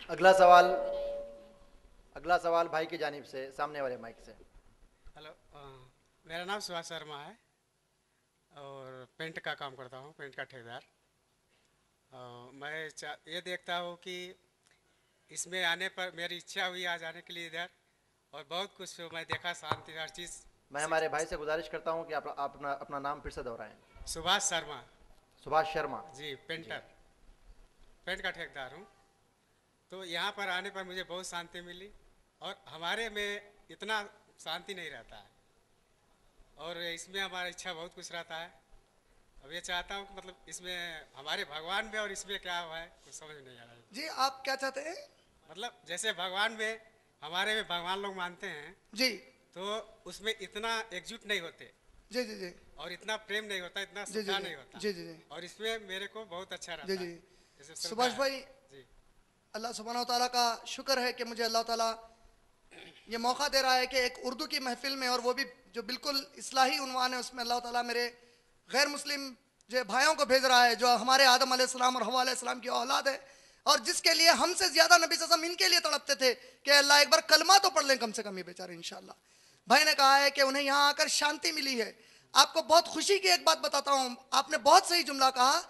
अगला सवाल अगला सवाल भाई की जानिब से, सामने वाले माइक से। हेलो। मेरा नाम सुभाष शर्मा है और पेंट का काम करता हूँ, पेंट का ठेकेदार। ये देखता हूँ कि इसमें आने पर मेरी इच्छा हुई आज आने के लिए इधर, और बहुत कुछ मैं देखा, शांति हर चीज़। मैं हमारे भाई से गुजारिश करता हूं कि आप अपना अपना नाम फिर से दोहराएं। सुभाष शर्मा। सुभाष शर्मा। जी, जी। पेंटर, पेंट का ठेकेदार हूँ। तो यहाँ पर आने पर मुझे बहुत शांति मिली, और हमारे में इतना शांति नहीं रहता है, और इसमें हमारा इच्छा बहुत कुछ रहता है। अब ये चाहता हूँ कि मतलब इसमें हमारे भगवान में और इसमें क्या हुआ है कुछ समझ नहीं आ रहा है। जी, आप क्या चाहते हैं? मतलब जैसे भगवान में, हमारे में भगवान लोग मानते हैं, जी तो उसमें इतना एकजुट नहीं होते, जी जी जी और इतना प्रेम नहीं होता, इतना जी जी श्रद्धा जी नहीं होता। जी जी जी और इसमें मेरे को बहुत अच्छा जी रहता जी। है, जैसे श्रद्धा सुभाष है। भाई, जी। अल्लाह सुब्हानहू व तआला का शुक्र है कि मुझे अल्लाह ताला ये मौका दे रहा है कि एक उर्दू की महफिल में, और वो भी जो बिल्कुल इस्लाही उन्वान है, उसमें अल्लाह ताला मेरे गैर मुस्लिम जो भाइयों को भेज रहा है, जो हमारे आदम अलैहिस्सलाम और हव्वा अलैहिस्सलाम की औलाद है, और जिसके लिए हमसे ज़्यादा नबी सल्लल्लाहु अलैहि वसल्लम इनके लिए तड़पते थे कि अल्लाह एक बार कलमा तो पढ़ लें कम से कम ये बेचारे इंशाअल्लाह। भाई ने कहा है कि उन्हें यहाँ आकर शांति मिली है। आपको बहुत खुशी की एक बात बताता हूँ, आपने बहुत सही जुमला कहा।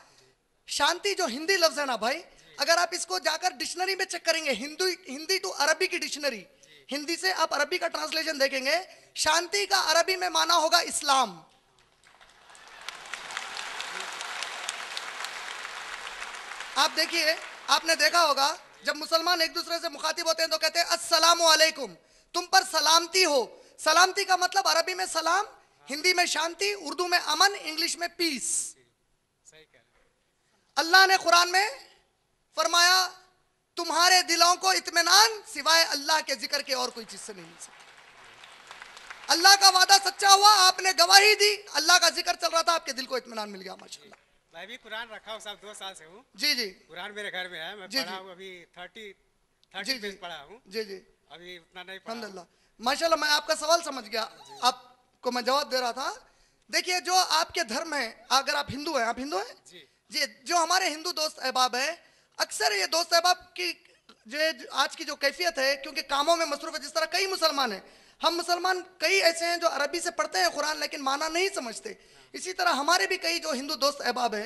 शांति जो हिंदी लफ्ज है ना भाई, अगर आप इसको जाकर डिक्शनरी में चेक करेंगे, हिंदी टू अरबी की डिक्शनरी, हिंदी से आप अरबी का ट्रांसलेशन देखेंगे, शांति का अरबी में माना होगा इस्लाम। आप देखिए, आपने देखा होगा जब मुसलमान एक दूसरे से मुखातिब होते हैं तो कहते हैं अस्सलामु अलैकुम, तुम पर सलामती हो। सलामती का मतलब अरबी में सलाम, हिंदी में शांति, उर्दू में अमन, इंग्लिश में पीस। सही कह रहे अल्लाह ने कुरान में फरमाया तुम्हारे दिलों को इत्मीनान सिवाय अल्लाह के जिक्र के और कोई चीज से नहीं मिल सकती। अल्लाह का वादा सच्चा हुआ, आपने गवाही दी, अल्लाह का जिक्र चल रहा था, आपके दिल को इत्मीनान मिल गया माशाल्लाह। मैं भी कुरान रखा हूँ साहब, 2 साल से हूँ। जी जी कुरान मेरे घर में है, मैं जी पढ़ा जी हूँ अभी 30 जी 30 जी पेज पढ़ा हूँ, जी जी अभी उतना नहीं पढ़ा हूँ। अल्हम्दुलिल्लाह माशाल्लाह। मैं आपका सवाल समझ गया, आपको मैं जवाब दे रहा था। देखिए, जो आपके धर्म है, अगर आप हिंदू हैं, आप हिंदू हैं जी। जी, जो हमारे हिंदू दोस्त अहबाब है, अक्सर ये दोस्त अहबाब की जो आज की जो कैफियत है, क्योंकि कामों में मसरूफ है, जिस तरह कई मुसलमान हैं, हम मुसलमान कई ऐसे हैं जो अरबी से पढ़ते हैं कुरान लेकिन माना नहीं समझते। इसी तरह हमारे भी कई जो हिंदू दोस्त अहबाब है,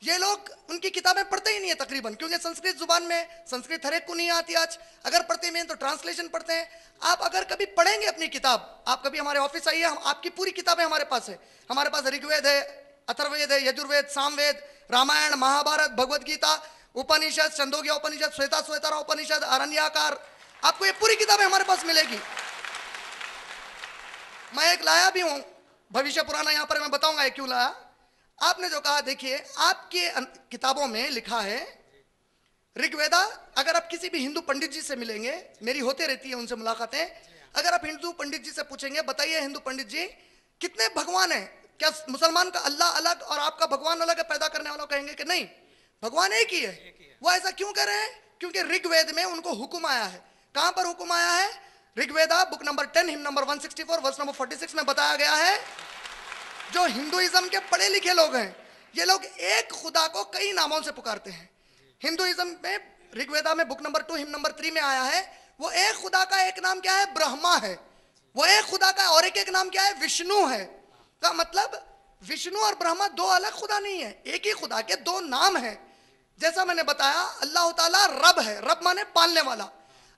ये लोग उनकी किताबें पढ़ते ही नहीं है तकरीबन, क्योंकि संस्कृत जुबान में, संस्कृत हर एक को नहीं आती आज, अगर पढ़ते भी हैं तो ट्रांसलेशन पढ़ते हैं। आप अगर कभी पढ़ेंगे अपनी किताब, आप कभी हमारे ऑफिस आइए, हम आपकी पूरी किताबें हमारे पास है। हमारे पास ऋग्वेद है, अथर्ववेद है, यजुर्वेद, सामवेद, रामायण, महाभारत, भगवत गीता, उपनिषद, छंदोग्य उपनिषद, श्वेता श्वेतारा उपनिषद, अरण्यकार, आपको ये पूरी किताबें हमारे पास मिलेगी। मैं एक लाया भी हूं भविष्य पुराना, यहां पर मैं बताऊंगा ये क्यों लाया। आपने जो कहा, देखिए आपके किताबों में लिखा है ऋग्वेदा, अगर आप किसी भी हिंदू पंडित जी से मिलेंगे, मेरी होते रहती है उनसे मुलाकातें, अगर आप हिंदू पंडित जी से पूछेंगे बताइए हिंदू पंडित जी कितने भगवान हैं, क्या मुसलमान का अल्लाह अलग और आपका भगवान अलग है, पैदा करने वालों कहेंगे कि नहीं, भगवान एक ही है। वो ऐसा क्यों कर रहे हैं? क्योंकि ऋग्वेद में उनको हुक्म आया है। कहां पर हुक्म आया है? Rigveda book number 10 hymn number 164 verse number 46 में बताया गया है, जो हिंदुइज्म के पढ़े लिखे लोग हैं, ये लोग एक खुदा को कई नामों से पुकारते हैं। हिंदुइज्म में ऋग्वेदा में बुक नंबर 2 हिम नंबर 3 में आया है, वो एक खुदा का एक नाम क्या है? ब्रह्मा है। वो एक खुदा का और एक नाम क्या है? विष्णु है। का मतलब विष्णु और ब्रह्मा दो अलग खुदा नहीं है, एक ही खुदा के दो नाम है। जैसा मैंने बताया, अल्लाह ताला रब है, रब माने पालने वाला।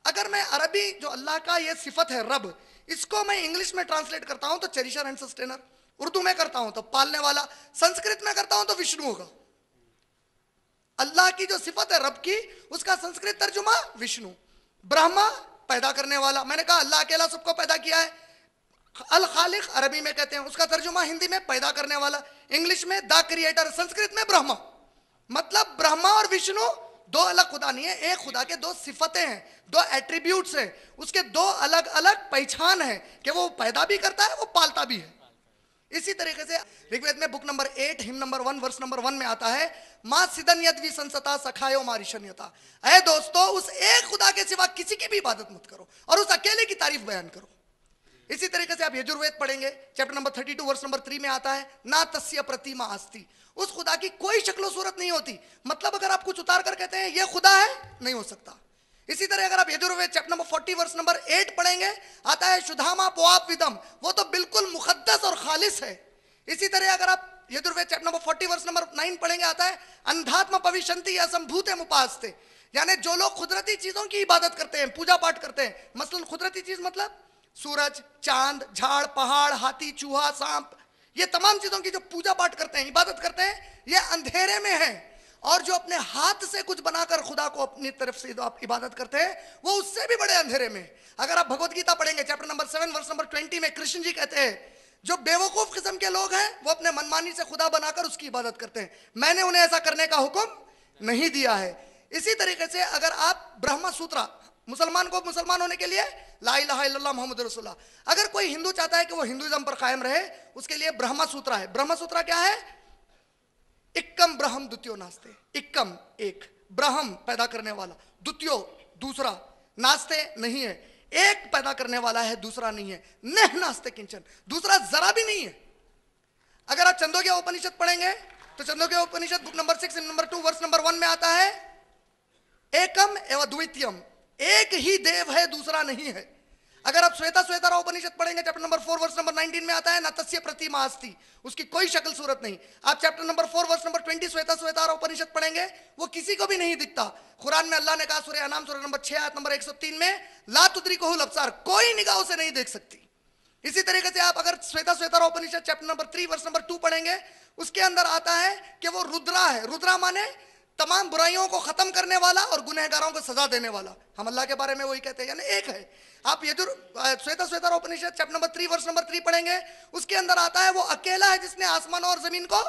अगर मैं अरबी जो अल्लाह का ये सिफत है रब, इसको मैं इंग्लिश में ट्रांसलेट करता हूं तो चेरिशर एंड सस्टेनर, उर्दू में करता हूं तो पालने वाला, संस्कृत में करता हूं तो विष्णु होगा। अल्लाह की जो सिफत है रब की, उसका संस्कृत तर्जुमा विष्णु। ब्रह्मा पैदा करने वाला, मैंने कहा अल्लाह अकेला सबको पैदा किया है। अल खालिक अरबी में कहते हैं, उसका तर्जुमा हिंदी में पैदा करने वाला, इंग्लिश में द क्रिएटर, संस्कृत में ब्रह्मा। मतलब ब्रह्मा और विष्णु दो अलग खुदा नहीं है, एक खुदा के दो सिफतें हैं, दो एट्रीब्यूट्स हैं, उसके दो अलग अलग पहचान है कि वो पैदा भी करता है, वो पालता भी है। इसी तरीके से ऋग्वेद में book number 8 hymn number 1 verse number 1 में आता है, मां सिदन यद्वी संसता सखायो मारिशन्यता। ऐ दोस्तों, उस एक खुदा के सिवा किसी की भी इबादत मत करो और उस अकेले की तारीफ बयान करो। इसी तरीके से आप यजुर्वेद पढ़ेंगे, चैप्टर नंबर 32 वर्स नंबर 3 में आता है, ना तस्य प्रतिमा अस्ति, उस खुदा की कोई शक्लो सूरत नहीं होती। मतलब अगर आप कुछ उतार कर कहते हैं ये खुदा है, नहीं हो सकता। इसी तरह अगर आप Yajurveda chapter number 40 verse number 8 पढ़ेंगे, आता है शुधामा पोआप विदम, वो तो बिल्कुल मुकद्दस और खालिस है। इसी तरह अगर आप Yajurveda chapter number 40 verse number 9 पढ़ेंगे, आता है अंधात्मा पविशंति असंभूते मुपास्ते, यानी जो लोग कुदरती चीजों की इबादत करते हैं, पूजा पाठ करते हैं, मसलन कुदरती चीज मतलब सूरज, चांद, झाड़, पहाड़, हाथी, चूहा, सांप, ये तमाम चीजों की जो पूजा पाठ करते हैं, इबादत करते हैं, ये अंधेरे में है। और जो अपने हाथ से कुछ बनाकर खुदा को अपनी तरफ से आप इबादत करते हैं, वो उससे भी बड़े अंधेरे में। अगर आप भगवत गीता पढ़ेंगे चैप्टर नंबर 7 वर्स नंबर 20 में कृष्ण जी कहते हैं, जो बेवकूफ किस्म के लोग हैं वो अपने मनमानी से खुदा बनाकर उसकी इबादत करते हैं, मैंने उन्हें ऐसा करने का हुक्म नहीं दिया है। इसी तरीके से अगर आप ब्रह्म सूत्र, मुसलमान को मुसलमान होने के लिए ला इलाहा इल्लल्लाह मुहम्मद रसूलुल्लाह, अगर कोई हिंदू चाहता है कि वो हिंदुइज्म पर कायम रहे, उसके लिए ब्रह्म सूत्र है। ब्रह्म सूत्र क्या है? इक्कम ब्रह्म द्वितीयो नास्ते, इक्कम एक, ब्रह्म पैदा करने वाला, द्वितीयो दूसरा, नास्ते नहीं है, एक पैदा करने वाला है, दूसरा नहीं है, नह नास्ते किंचन, दूसरा जरा भी नहीं है। अगर आप छंदोग्य उपनिषद पढ़ेंगे तो Chandogya Upanishad book number 6 number 2 verse number 1 में आता है, एकम एवं द्वितीयम, एक ही देव है, दूसरा नहीं है। अगर आप श्वेता श्वेतारा उपनिषद पढ़ेंगे चैप्टर नंबर 4 वर्स नंबर 19 में आता है, न तस्य प्रतिमा अस्ति, उसकी कोई शक्ल सूरत नहीं। आप chapter number 4 verse number 20 Shvetashvatara Upanishad पढ़ेंगे, वो किसी को भी नहीं दिखता। कुरान में अल्लाह ने कहा सूरह अनाम सूरह नंबर 6 आयत नंबर 103 में, ला तुद्रिकुहुल अब्सार, कोई निगाह उसे नहीं देख सकती। इसी तरीके से आप अगर श्वेता श्वेतारा उपनिषद चैप्टर नंबर 3 वर्स नंबर 2 पढ़ेंगे, उसके अंदर आता है कि वो रुद्रा है। रुद्रा माने तमाम बुराइयों को खत्म करने वाला और गुनहगारों को सजा देने वाला। हम अल्लाह के बारे में वही कहते हैं, यानी एक है। आप श्वेता श्वेतारा उपनिषद चैप्टर नंबर 3 वर्स नंबर 3 पढ़ेंगे, उसके अंदर आता है वो अकेला है जिसने आसमान और जमीन को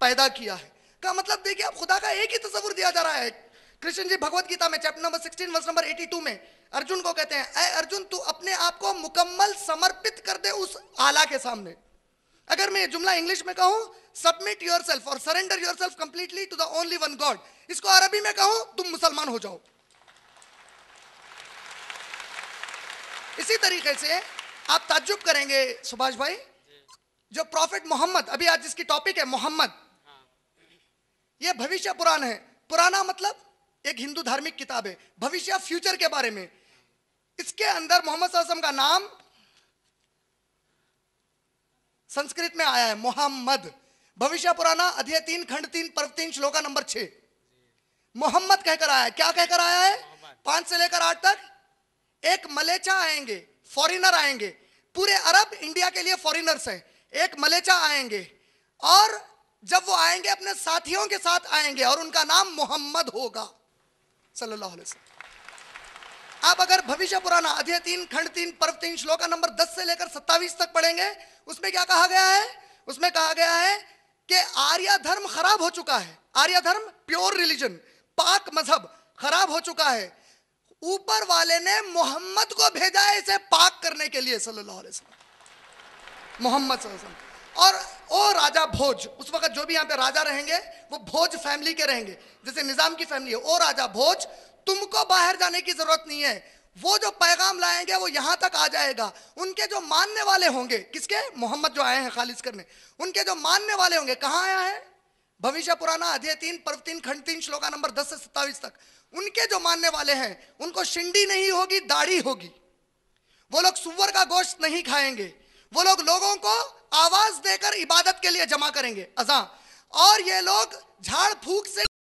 पैदा किया है। का मतलब देखिए, आप खुदा का एक ही तस्वुर दिया जा रहा है। कृष्ण जी भगवत गीता में चैप्टर नंबर 16 वर्स नंबर 82 में अर्जुन को कहते हैं, ऐ अर्जुन तू अपने आप को मुकम्मल समर्पित कर दे उस आला के सामने। अगर मैं ये जुमला इंग्लिश में कहूं, सबमिट योरसेल्फ और surrender yourself completely to the only one God, इसको अरबी में कहूं, तुम मुसलमान हो जाओ। इसी तरीके से आप ताज्जुब करेंगे सुभाष भाई, जो प्रॉफिट मोहम्मद, अभी आज जिसकी टॉपिक है मोहम्मद, ये भविष्य पुराण है। पुराना मतलब एक हिंदू धार्मिक किताब है, भविष्य फ्यूचर के बारे में। इसके अंदर मोहम्मद सल्लल्लाहु अलैहि वसल्लम का नाम संस्कृत में आया है मोहम्मद। भविष्य पुराना अध्याय 3 खंड 3 पर्व 3 श्लोका नंबर 6 मोहम्मद कहकर आया है। क्या कहकर आया है? 5 से लेकर 8 तक एक मलेचा आएंगे, फॉरेनर आएंगे, पूरे अरब इंडिया के लिए फॉरेनर्स हैं। एक मलेचा आएंगे और जब वो आएंगे अपने साथियों के साथ आएंगे और उनका नाम मोहम्मद होगा सल्लल्लाहु अलैहि वसल्लम। आप अगर भविष्य पुराना अध्याय 3 खंड 3 पर्व 3 श्लोका नंबर 10 से लेकर 27 तक पढ़ेंगे, उसमें क्या कहा गया है? उसमें कहा गया है कि आर्य धर्म खराब हो चुका है। आर्य धर्म प्योर रिलीजन, पाक मजहब खराब हो चुका है। ऊपर वाले ने मोहम्मद को भेजा है इसे पाक करने के लिए सल्लल्लाहु अलैहि वसल्लम, मोहम्मद सल्लल्लाहु अलैहि वसल्लम। और ओ राजा भोज, उस वक्त जो भी यहाँ पे राजा रहेंगे वो भोज फैमिली के रहेंगे, जैसे निजाम की फैमिली है। ओ राजा भोज, तुमको बाहर जाने की जरूरत नहीं है, वो जो पैगाम लाएंगे वो यहां तक आ जाएगा। उनके जो मानने वाले होंगे, किसके? मोहम्मद जो आए हैं खालिज करने, उनके जो मानने वाले होंगे, कहां आया है? भविष्य पुराना अध्याय 3 पर्व 3 खंड 3 श्लोका नंबर 10 से 27 तक। उनके जो मानने वाले हैं उनको शिंडी नहीं होगी, दाढ़ी होगी। वो लोग सुअर का गोश्त नहीं खाएंगे। वो लोग लोगों को आवाज देकर इबादत के लिए जमा करेंगे, अज़ां। और ये लोग झाड़ फूक से